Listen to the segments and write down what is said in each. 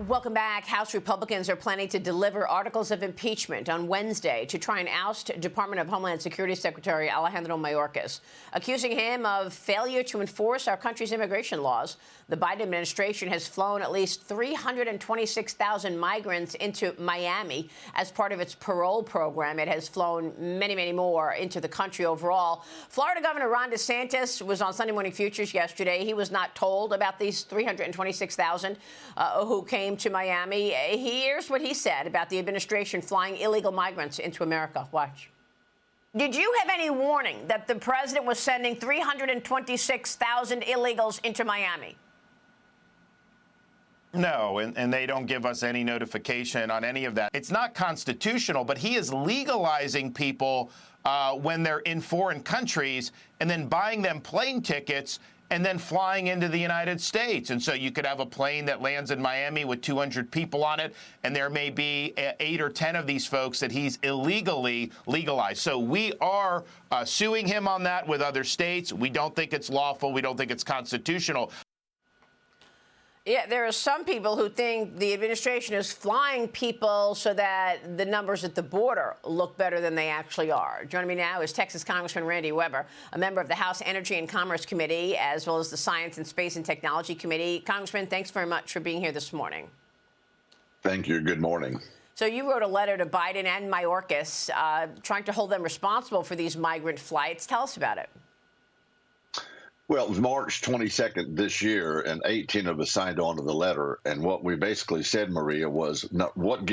Welcome back. House Republicans are planning to deliver articles of impeachment on Wednesday to try and oust Department of Homeland Security Secretary Alejandro Mayorkas, accusing him of failure to enforce our country's immigration laws. The Biden administration has flown at least 326,000 migrants into Miami as part of its parole program. It has flown many, many more into the country overall. Florida Governor Ron DeSantis was on Sunday Morning Futures yesterday. He was not told about these 326,000 who came to Miami. Here's what he said about the administration flying illegal migrants into America. Watch. Did you have any warning that the president was sending 326,000 illegals into Miami? No, and they don't give us any notification on any of that. It's not constitutional, but he is legalizing people when they're in foreign countries and then buying them plane tickets and then flying into the United States. And so you could have a plane that lands in Miami with 200 people on it, and there may be 8 or 10 of these folks that he's illegally legalized. So we are suing him on that with other states. We don't think it's lawful. We don't think it's constitutional. Yeah, there are some people who think the administration is flying people so that the numbers at the border look better than they actually are. Joining me now is Texas Congressman Randy Weber, a member of the House Energy and Commerce Committee, as well as the Science and Space and Technology Committee. Congressman, thanks very much for being here this morning. Thank you. Good morning. So you wrote a letter to Biden and Mayorkas trying to hold them responsible for these migrant flights. Tell us about it. Well, it was March 22nd this year, and 18 of us signed on to the letter. And what we basically said, Maria, was what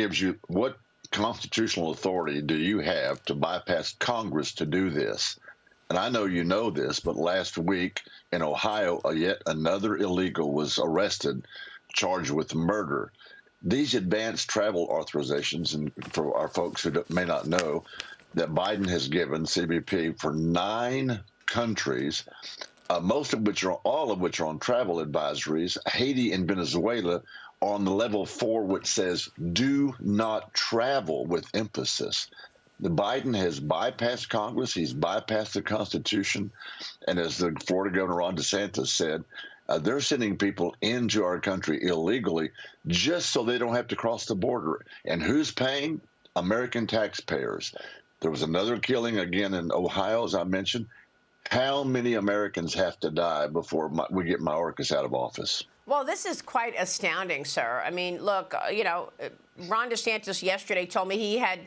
constitutional authority do you have to bypass Congress to do this? And I know you know this, but last week in Ohio, yet another illegal was arrested, charged with murder. These advanced travel authorizations, and for our folks who may not know, that Biden has given CBP for 9 countries, all of which are on travel advisories. Haiti and Venezuela are on the level 4, which says do not travel with emphasis. The Biden has bypassed Congress. He's bypassed the Constitution. And as the Florida Governor Ron DeSantis said, they're sending people into our country illegally just so they don't have to cross the border. And who's paying? American taxpayers. There was another killing again in Ohio, as I mentioned. How many Americans have to die before we get Mayorkas out of office? Well, this is quite astounding, sir. I mean, look, Ron DeSantis yesterday told me he had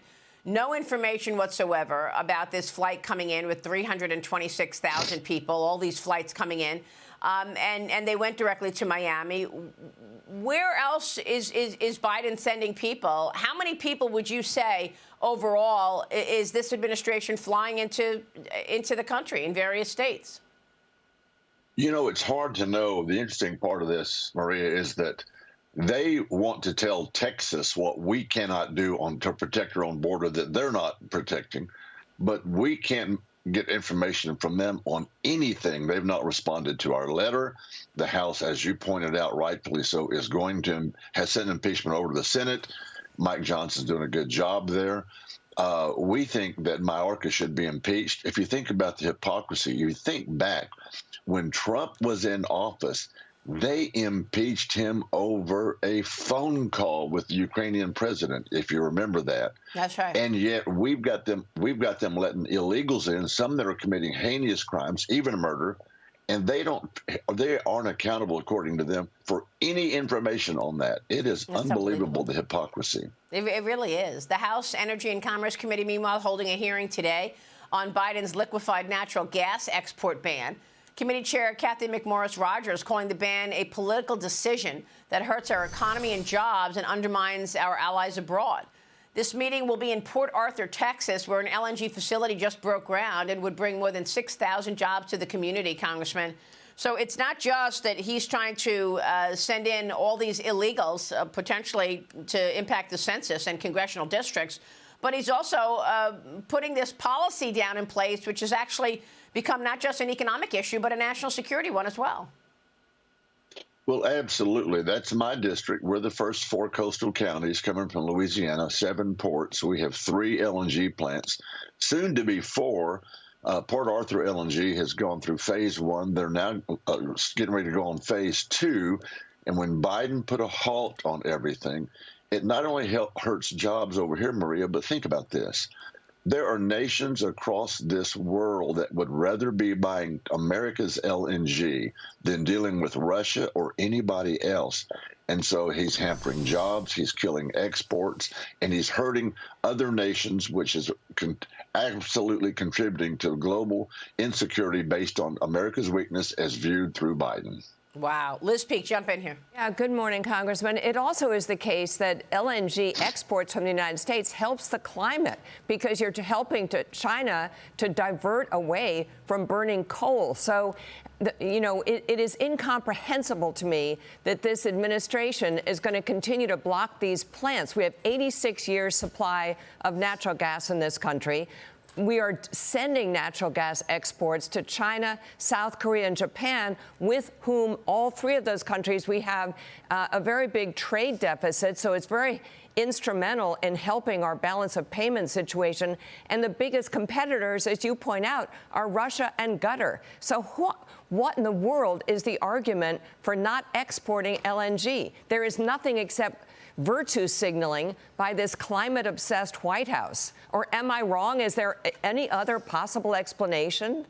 no information whatsoever about this flight coming in with 326,000 people, all these flights coming in, and they went directly to Miami. Where else is Biden sending people? How many people would you say overall is this administration flying into the country in various states? You know, it's hard to know. The interesting part of this, Maria, is that they want to tell Texas what we cannot do to protect our own border that they're not protecting, but we can't get information from them on anything. They've not responded to our letter. The House, as you pointed out, rightfully so, has sent impeachment over to the Senate. Mike Johnson's doing a good job there. We think that Mayorkas should be impeached. If you think about the hypocrisy, you think back when Trump was in office, they impeached him over a phone call with the Ukrainian president, if you remember that. That's right. And yet we've got them letting illegals in, some that are committing heinous crimes, even murder, and they aren't accountable, according to them, for any information on that. It is unbelievable, the hypocrisy. It really is. The House Energy and Commerce Committee, meanwhile, holding a hearing today on Biden's liquefied natural gas export ban. Committee Chair Kathy McMorris Rodgers calling the ban a political decision that hurts our economy and jobs and undermines our allies abroad. This meeting will be in Port Arthur, Texas, where an LNG facility just broke ground and would bring more than 6,000 jobs to the community, Congressman. So it's not just that he's trying to send in all these illegals potentially to impact the census and congressional districts, but he's also putting this policy down in place, which has actually become not just an economic issue, but a national security one as well. Well, absolutely. That's my district. We're the first 4 coastal counties coming from Louisiana, 7 ports. We have 3 LNG plants, soon to be 4. Port Arthur LNG has gone through phase 1. They're now getting ready to go on phase 2. And when Biden put a halt on everything, it not only hurts jobs over here, Maria, but think about this. There are nations across this world that would rather be buying America's LNG than dealing with Russia or anybody else. And so he's hampering jobs, he's killing exports, and he's hurting other nations, which is absolutely contributing to global insecurity based on America's weakness as viewed through Biden. Wow. Liz Peek, jump in here. Yeah, good morning, Congressman. It also is the case that LNG exports from the United States helps the climate because you're helping China to divert away from burning coal. So, it is incomprehensible to me that this administration is going to continue to block these plants. We have 86 years supply of natural gas in this country. We are sending natural gas exports to China, South Korea, and Japan, with whom all three of those countries we have a very big trade deficit. So it's very instrumental in helping our balance of payment situation. And the biggest competitors, as you point out, are Russia and Qatar. So what in the world is the argument for not exporting LNG? There is nothing except virtue signaling by this climate-obsessed White House. Or am I wrong? Is there any other possible explanation?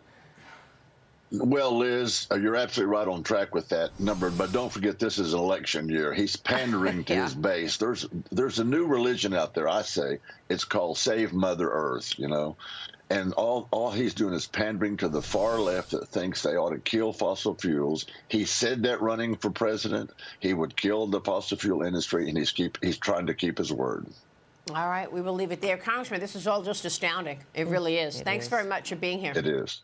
Well, Liz, you're absolutely right on track with that number, but don't forget this is an election year. He's pandering to his base. There's a new religion out there, I say. It's called Save Mother Earth, And all he's doing is pandering to the far left that thinks they ought to kill fossil fuels. He said that running for president, he would kill the fossil fuel industry, and he's trying to keep his word. All right, we will leave it there. Congressman, this is all just astounding. It really is. Thanks very much for being here. It is.